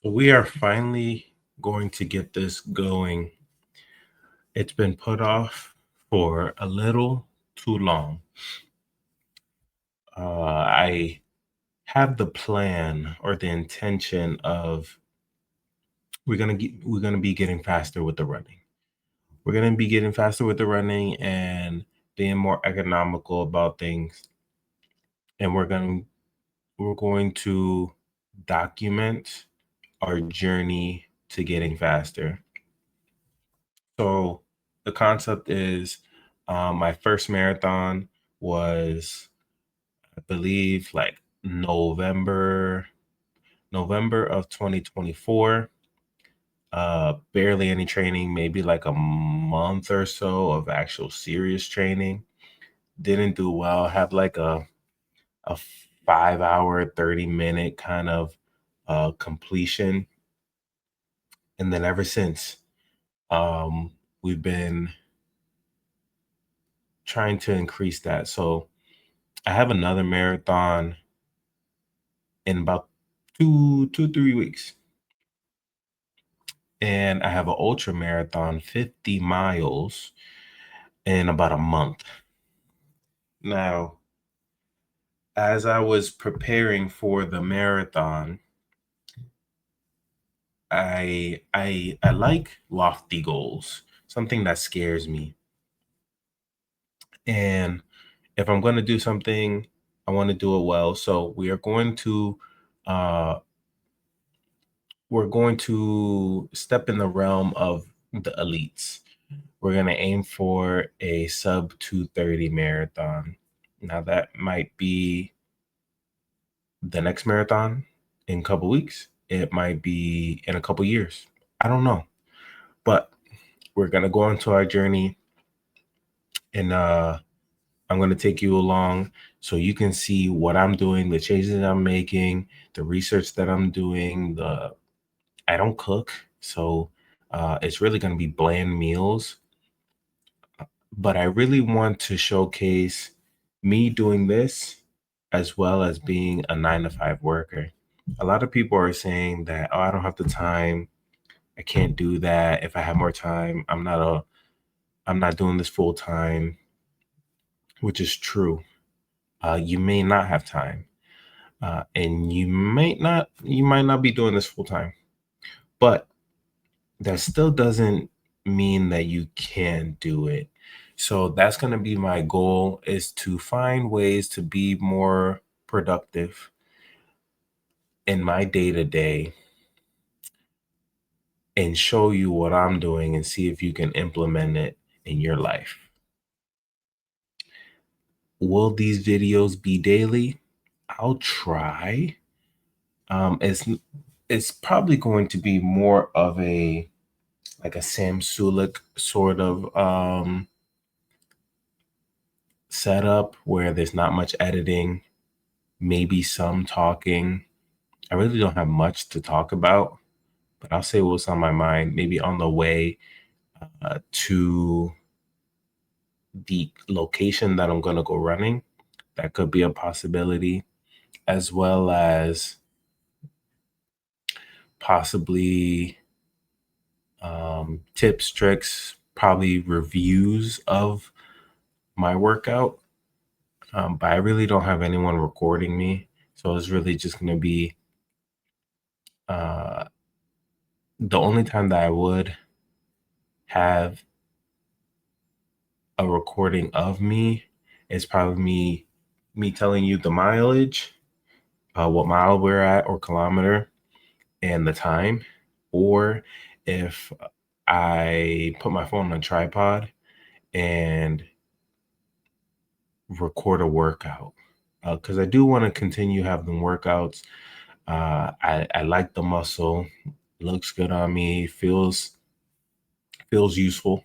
So we are finally going to get this going. It's been put off for a little too long. I have the plan or the intention of we're gonna be getting faster with the running. We're gonna be getting faster with the running and being more economical about things. And we're going to document our journey to getting faster. So the concept is my first marathon was, I believe, like November of 2024. Barely any training, maybe like a month or so of actual serious training. Didn't do well. Had like a 5 hour, 30 minute kind of completion. And then ever since, um, we've been trying to increase that. So I have another marathon in about 3 weeks. And I have an ultra marathon, 50 miles in about a month. Now, as I was preparing for the marathon, I like lofty goals, something that scares me. And if I'm going to do something, I want to do it well. So uh we're going to step in the realm of the elites. We're going to aim for a sub 2:30 marathon. Now, that might be the next marathon in a couple weeks. It might be in a couple years. I don't know. But we're going to go into our journey, and I'm going to take you along so you can see what I'm doing, the changes that I'm making, the research that I'm doing. I don't cook, so it's really going to be bland meals, but I really want to showcase me doing this as well as being a 9 to 5 worker. A lot of people are saying that, oh, I don't have the time. I can't do that. If I have more time, I'm not doing this full time, which is true. You may not have time, and you might not be doing this full time, but that still doesn't mean that you can't do it. So that's going to be my goal, is to find ways to be more productive in my day to day and show you what I'm doing and see if you can implement it in your life. Will these videos be daily? I'll try. It's probably going to be more of a like a Sam Sulik sort of setup where there's not much editing, maybe some talking. I really don't have much to talk about, but I'll say what's on my mind. Maybe on the way to the location that I'm going to go running, that could be a possibility, as well as possibly tips, tricks, probably reviews of my workout. But I really don't have anyone recording me. So it's really just going to be uh, the only time that I would have a recording of me is probably me telling you the mileage, what mile we're at or kilometer, and the time, or if I put my phone on a tripod and record a workout, because I do want to continue having workouts. I like the muscle, looks good on me, feels useful.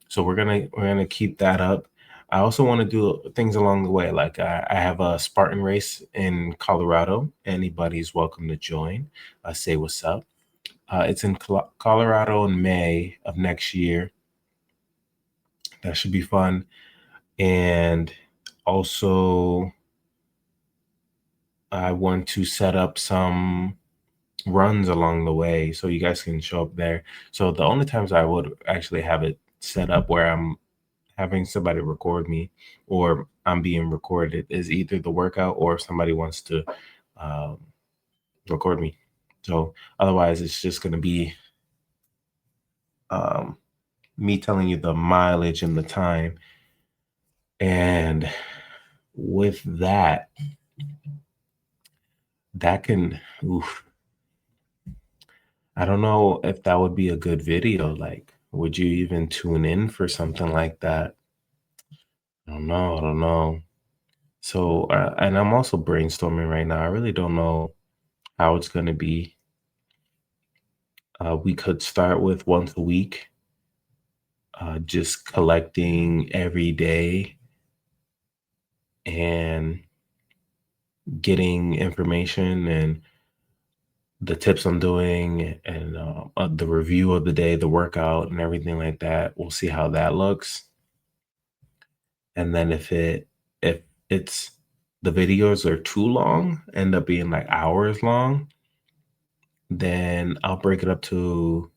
So we're gonna keep that up. I also want to do things along the way. Like I have a Spartan race in Colorado. Anybody's welcome to join. Say what's up. It's in Colorado in May of next year. That should be fun. And also, I want to set up some runs along the way, so you guys can show up there. So the only times I would actually have it set up where I'm having somebody record me or I'm being recorded is either the workout or if somebody wants to um, record me. So otherwise, it's just going to be um, me telling you the mileage and the time. And with that, that can, oof, I don't know if that would be a good video. Like, would you even tune in for something like that? I don't know. I don't know. So, and I'm also brainstorming right now. I really don't know how it's going to be. We could start with once a week, just collecting every day and getting information and the tips I'm doing and the review of the day, the workout, and everything like that. We'll see how that looks. And then if it's the videos are too long, end up being like hours long, then I'll break it up to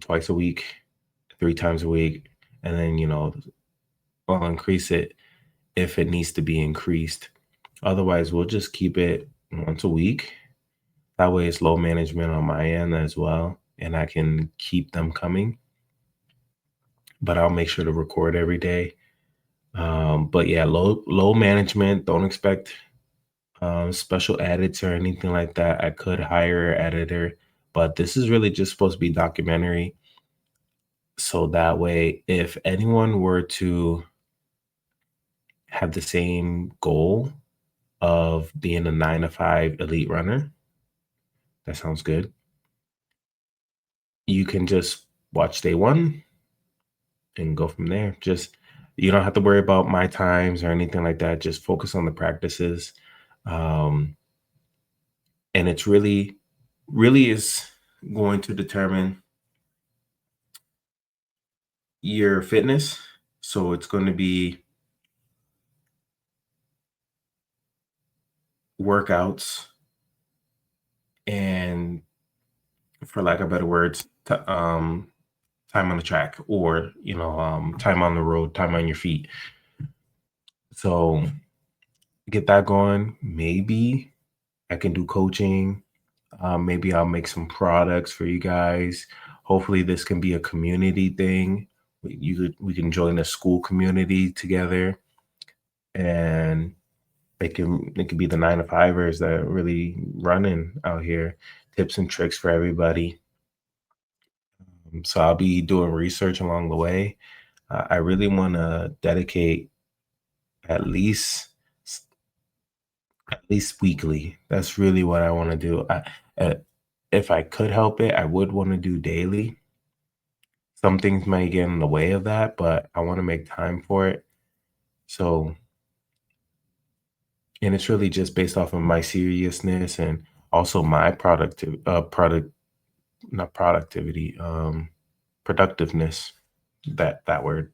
twice a week, 3 times a week, and then I'll increase it if it needs to be increased. Otherwise, we'll just keep it once a week. That way, it's low management on my end as well, and I can keep them coming. But I'll make sure to record every day. But yeah, low management. Don't expect special edits or anything like that. I could hire an editor, but this is really just supposed to be documentary. So that way, if anyone were to have the same goal of being a 9 to 5 elite runner, that sounds good. You can just watch day one and go from there. Just you don't have to worry about my times or anything like that. Just focus on the practices. Um, and it's really is going to determine your fitness. So it's going to be workouts and, for lack of better words, time on the track or time on the road, time on your feet. So get that going. Maybe I can do coaching. Maybe I'll make some products for you guys. Hopefully, this can be a community thing. We can join a school community together, and it can be the 9 to 5ers that are really running out here. Tips and tricks for everybody. So I'll be doing research along the way. I really want to dedicate at least at least weekly. That's really what I want to do. Uh, if I could help it, I would want to do daily. Some things may get in the way of that, but I want to make time for it. So, and it's really just based off of my seriousness and also my not productivity, productiveness, that word,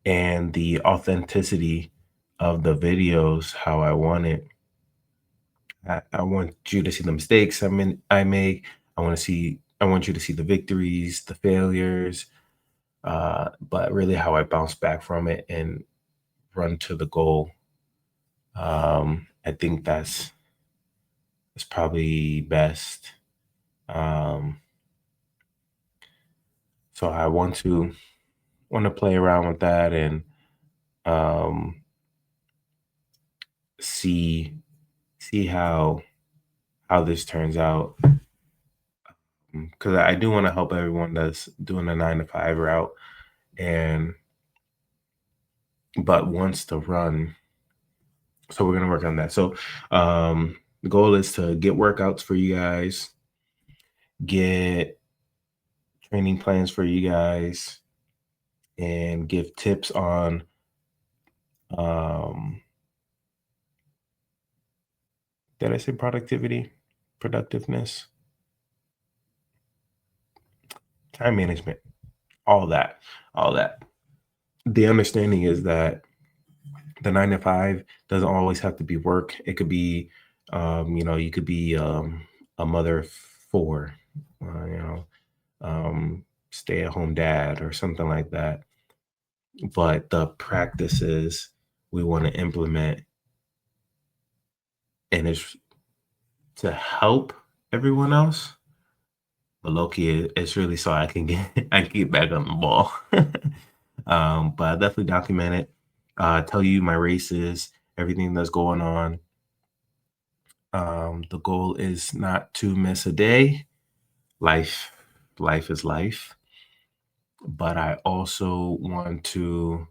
and the authenticity of the videos, how I want it. I want you to see the mistakes I make. I want you to see the victories, the failures, but really how I bounce back from it and run to the goal. I think that's probably best. Um, so I want to play around with that and um, see see how this turns out because I do want to help everyone that's doing the 9 to 5 route and but wants to run. So we're gonna work on that. So the goal is to get workouts for you guys, get training plans for you guys, and give tips on um did I say productivity? Productiveness, time management, all that, all that. The understanding is that the 9 to 5 doesn't always have to be work. It could be You could be a mother of four, uh, you know, stay at home dad or something like that. But the practices we want to implement, and it's to help everyone else. But Loki, it's really so I can get I can get back on the ball. But I definitely document it. Tell you my races, everything that's going on. The goal is not to miss a day. Life, life is life. But I also want to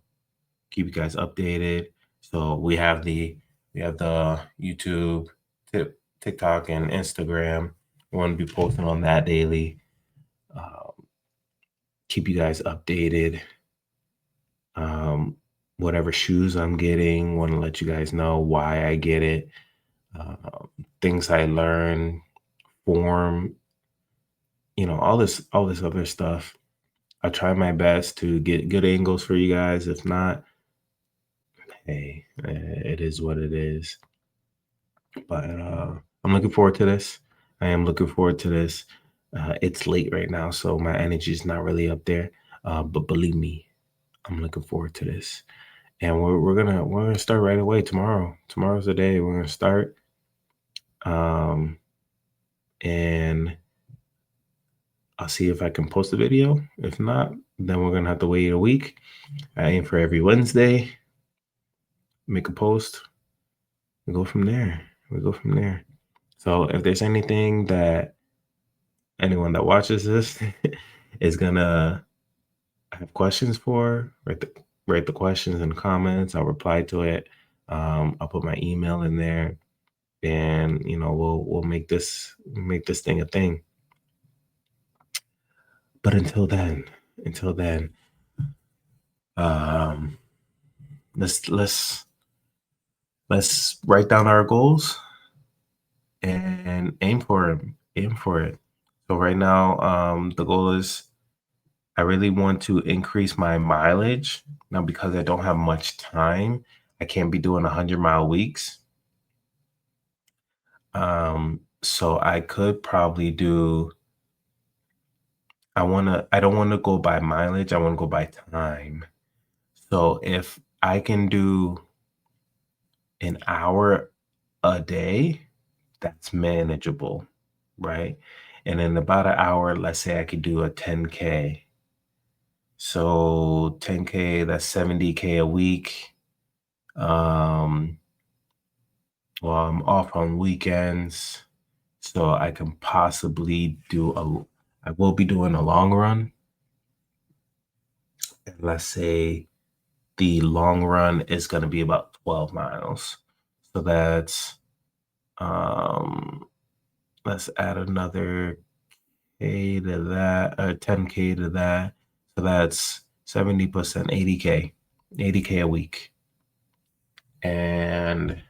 keep you guys updated. So we have the YouTube, TikTok, and Instagram. We want to be posting on that daily. Um, Keep you guys updated. Um, whatever shoes I'm getting, want to let you guys know why I get it. Um, Things I learn, form, all this other stuff. I try my best to get good angles for you guys. If not, hey, it is what it is. But I'm looking forward to this. I am looking forward to this. It's late right now, so my energy is not really up there. But believe me, I'm looking forward to this. And we're gonna start right away tomorrow. Tomorrow's the day we're gonna start. Um, and I'll see if I can post a video. If not, then we're gonna have to wait a week. I aim for every Wednesday. Make a post. We go from there. We go from there. So if there's anything that anyone that watches this is gonna have questions for, write the questions in the comments. I'll reply to it. I'll put my email in there, and we'll make this thing a thing. But until then, um, let's write down our goals and aim for it. Aim for it. So right now, the goal is I really want to increase my mileage. Now, because I don't have much time, I can't be doing 100-mile weeks. So I could probably do. I don't want to go by mileage. I want to go by time. So if I can do an hour a day, that's manageable, right? And in about an hour, let's say I could do a 10K. So 10K, that's 70K a week. Well, I'm off on weekends, so I can possibly I will be doing a long run. And let's say the long run is going to be about 12 miles. So that's, um, let's add another K to that, 10K to that. So that's 70%, 80K a week. And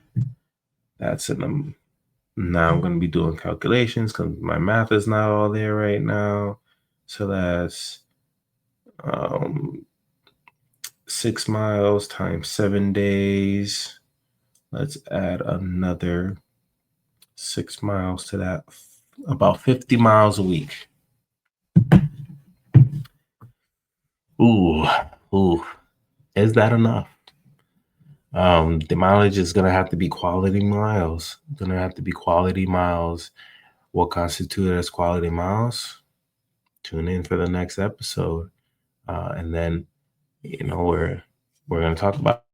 that's now I'm going to be doing calculations because my math is not all there right now. So that's 6 miles times 7 days. Let's add another 6 miles to that. About 50 miles a week. Ooh, ooh. Is that enough? The mileage is going to have to be quality miles. Going to have to be quality miles. What constitutes as quality miles? Tune in for the next episode. And then, we're going to talk about